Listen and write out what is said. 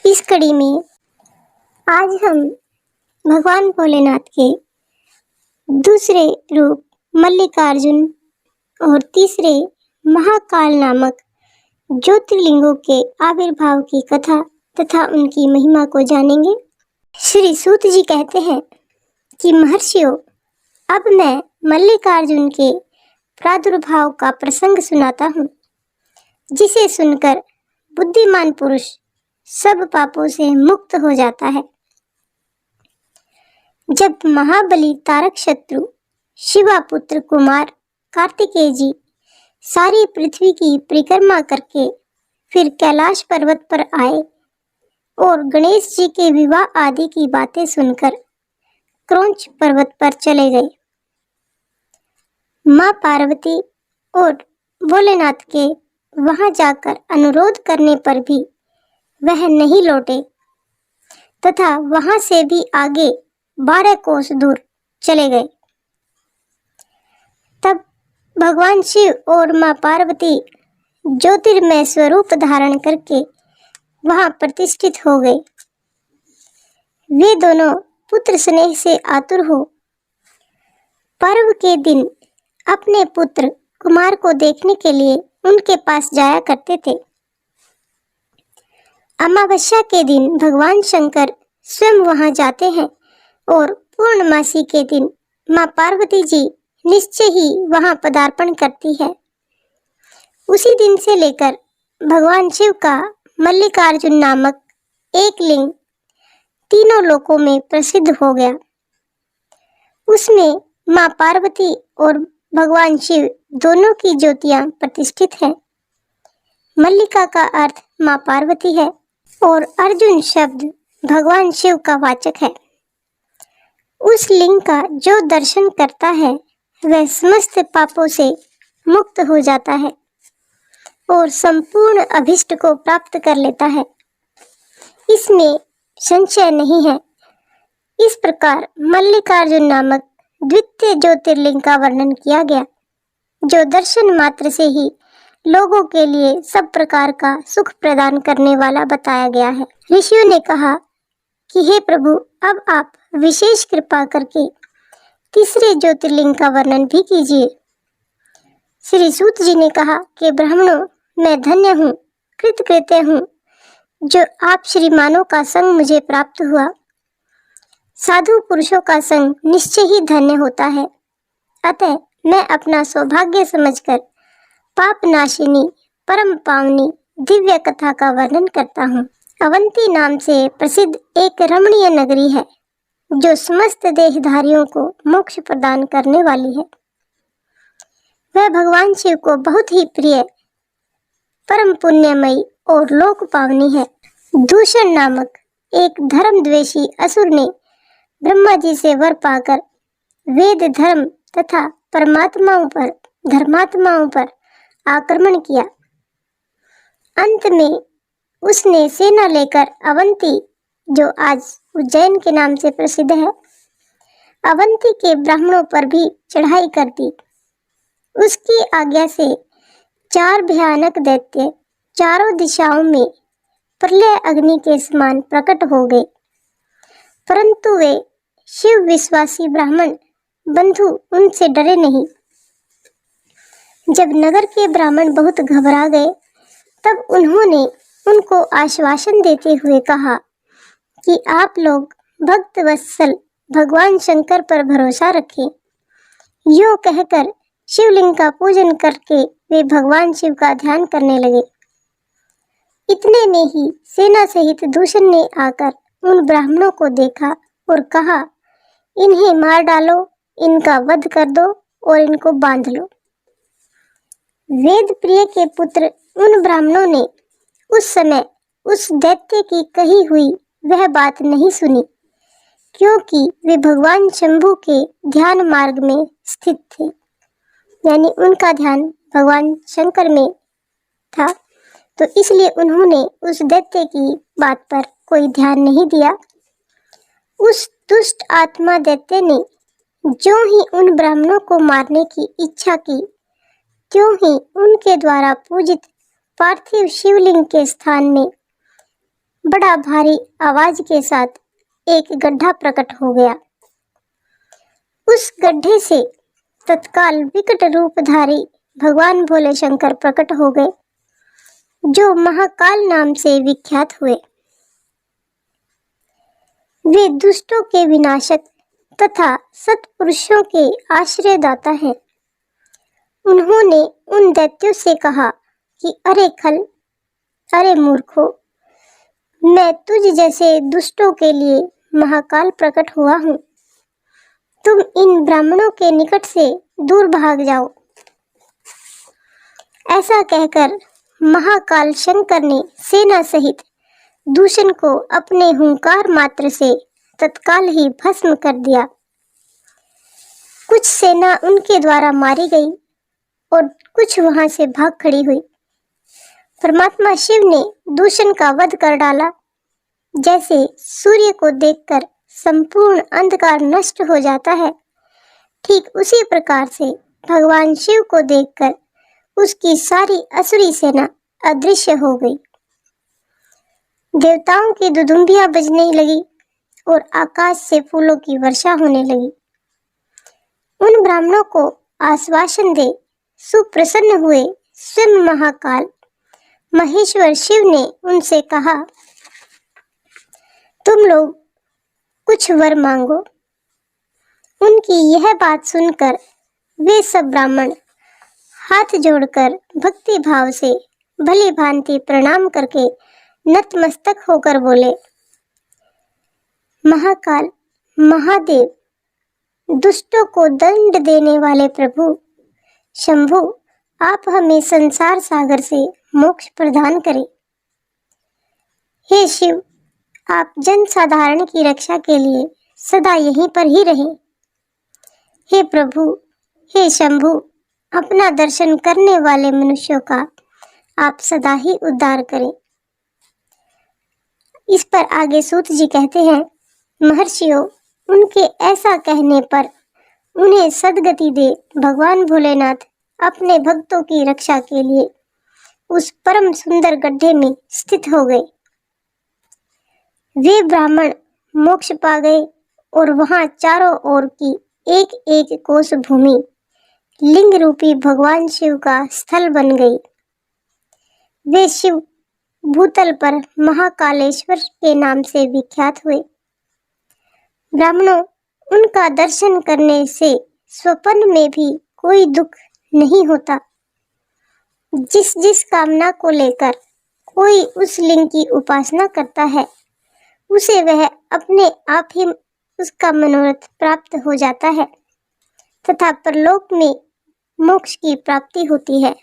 इस कड़ी में आज हम भगवान भोलेनाथ के दूसरे रूप मल्लिकार्जुन और तीसरे महाकाल नामक ज्योतिर्लिंगों के आविर्भाव की कथा तथा उनकी महिमा को जानेंगे। श्री सूत जी कहते हैं कि महर्षियों, अब मैं मल्लिकार्जुन के प्रादुर्भाव का प्रसंग सुनाता हूँ, जिसे सुनकर बुद्धिमान पुरुष सब पापों से मुक्त हो जाता है। जब महाबली तारकशत्रु शिवापुत्र कुमार कार्तिकेय जी सारी पृथ्वी की परिक्रमा करके फिर कैलाश पर्वत पर आए और गणेश जी के विवाह आदि की बातें सुनकर क्रौंच पर्वत पर चले गए। माँ पार्वती और भोलेनाथ के वहां जाकर अनुरोध करने पर भी वह नहीं लौटे तथा वहां से भी आगे 12 कोस दूर चले गए। तब भगवान शिव और माँ पार्वती ज्योतिर्मय स्वरूप धारण करके वहां प्रतिष्ठित हो गए। वे दोनों पुत्र स्नेह से आतुर हो पर्व के दिन अपने पुत्र कुमार को देखने के लिए उनके पास जाया करते थे। अमावस्या के दिन भगवान शंकर स्वयं वहां जाते हैं और पूर्णमासी के दिन माँ पार्वती जी निश्चय ही वहां पदार्पण करती है। उसी दिन से लेकर भगवान शिव का मल्लिकार्जुन नामक एक लिंग तीनों लोकों में प्रसिद्ध हो गया। उसमें माँ पार्वती और भगवान शिव दोनों की ज्योतियां प्रतिष्ठित हैं। मल्लिका का अर्थ माँ पार्वती है और अर्जुन शब्द भगवान शिव का वाचक है। उस लिंग का जो दर्शन करता है वह समस्त पापों से मुक्त हो जाता है और संपूर्ण अभिष्ट को प्राप्त कर लेता है, इसमें संशय नहीं है। इस प्रकार मल्लिकार्जुन नामक द्वितीय ज्योतिर्लिंग का वर्णन किया गया, जो दर्शन मात्र से ही लोगों के लिए सब प्रकार का सुख प्रदान करने वाला बताया गया है। ऋषियों ने कहा कि हे प्रभु, अब आप विशेष कृपा करके तीसरे ज्योतिर्लिंग का वर्णन भी कीजिए। श्री सूत जी ने कहा कि ब्राह्मणों, मैं धन्य हूँ, कृतकृत्य हूँ, जो आप श्रीमानों का संग मुझे प्राप्त हुआ। साधु पुरुषों का संग निश्चय ही धन्य होता है। अतः मैं अपना सौभाग्य समझकर पाप नाशिनी परम पावनी दिव्य कथा का वर्णन करता हूँ। अवंती नाम से प्रसिद्ध एक रमणीय नगरी है, जो समस्त देहधारियों को मोक्ष प्रदान करने वाली है। वह भगवान शिव को बहुत ही प्रिय, परम पुण्यमयी और लोक पावनी है। दूषण नामक एक धर्मद्वेषी असुर ने ब्रह्मा जी से वर पाकर वेद धर्म तथा धर्मात्माओं पर आक्रमण किया। अंत में उसने सेना लेकर अवंती, जो आज उज्जैन के नाम से प्रसिद्ध है, अवंती के ब्राह्मणों पर भी चढ़ाई कर दी। उसकी आज्ञा से 4 भयानक दैत्य चारों दिशाओं में प्रलय अग्नि के समान प्रकट हो गए, परंतु वे शिव विश्वासी ब्राह्मण बंधु उनसे डरे नहीं। जब नगर के ब्राह्मण बहुत घबरा गए, तब उन्होंने उनको आश्वासन देते हुए कहा कि आप लोग भक्त वत्सल भगवान शंकर पर भरोसा रखें। यूं कहकर शिवलिंग का पूजन करके वे भगवान शिव का ध्यान करने लगे। इतने में ही सेना सहित दूषण ने आकर उन ब्राह्मणों को देखा और कहा, इन्हें मार डालो, इनका वध कर दो और इनको बांध लो। वेद प्रिय के पुत्र उन ब्राह्मणों ने उस समय उस दैत्य की कही हुई वह बात नहीं सुनी, क्योंकि वे भगवान शंभु के ध्यान मार्ग में स्थित थे, यानी उनका ध्यान भगवान शंकर में था, तो इसलिए उन्होंने उस दैत्य की बात पर कोई ध्यान नहीं दिया। उस दुष्ट आत्मा दैत्य ने जो ही उन ब्राह्मणों को मारने की इच्छा की, त्यों ही उनके द्वारा पूजित पार्थिव शिवलिंग के स्थान में बड़ा भारी आवाज के साथ एक गड्ढा प्रकट हो गया। उस गड्ढे से तत्काल विकट रूपधारी भगवान भोले शंकर प्रकट हो गए, जो महाकाल नाम से विख्यात हुए। वे दुष्टों के विनाशक तथा सत्पुरुषों के आश्रयदाता हैं। उन्होंने उन दैत्यों से कहा कि अरे खल, अरे मूर्खों, मैं तुझ जैसे दुष्टों के लिए महाकाल प्रकट हुआ हूँ। तुम इन ब्राह्मणों के निकट से दूर भाग जाओ। ऐसा कहकर महाकाल शंकर ने सेना सहित दूषण को अपने हुंकार मात्र से तत्काल ही भस्म कर दिया। कुछ सेना उनके द्वारा मारी गई और कुछ वहां से भाग खड़ी हुई। परमात्मा शिव ने दूषण का वध कर डाला। जैसे सूर्य को देखकर संपूर्ण अंधकार नष्ट हो जाता है, ठीक उसी प्रकार से भगवान शिव को देखकर उसकी सारी असुरी सेना अदृश्य हो गई। देवताओं की दुदुम्बियां बजने लगी और आकाश से फूलों की वर्षा होने लगी। उन ब्राह्मणों को आश्वासन दे सुप्रसन्न हुए स्वयं महाकाल महेश्वर शिव ने उनसे कहा, तुम लोग कुछ वर मांगो। उनकी यह बात सुनकर वे सब ब्राह्मण हाथ जोड़कर भक्ति भाव से भली भांति प्रणाम करके नतमस्तक होकर बोले, महाकाल, महादेव, दुष्टों को दंड देने वाले प्रभु शंभु, आप हमें संसार सागर से मोक्ष प्रदान करें। हे शिव, आप जन साधारण की रक्षा के लिए सदा यहीं पर ही रहें। हे प्रभु, हे शंभु, अपना दर्शन करने वाले मनुष्यों का आप सदा ही उद्धार करें। इस पर आगे सूत जी कहते हैं, महर्षियों, उनके ऐसा कहने पर उन्हें सद्गति दे भगवान भोलेनाथ अपने भक्तों की रक्षा के लिए उस परम सुंदर गड्ढे में स्थित हो गए। वे ब्राह्मण मोक्ष पा गए और वहां चारों ओर की एक एक कोस भूमि लिंग रूपी भगवान शिव का स्थल बन गई। वे शिव भूतल पर महाकालेश्वर के नाम से विख्यात हुए। ब्राह्मणों, उनका दर्शन करने से स्वप्न में भी कोई दुख नहीं होता। जिस जिस कामना को लेकर कोई उस लिंग की उपासना करता है, उसे वह अपने आप ही उसका मनोरथ प्राप्त हो जाता है तथा परलोक में मोक्ष की प्राप्ति होती है।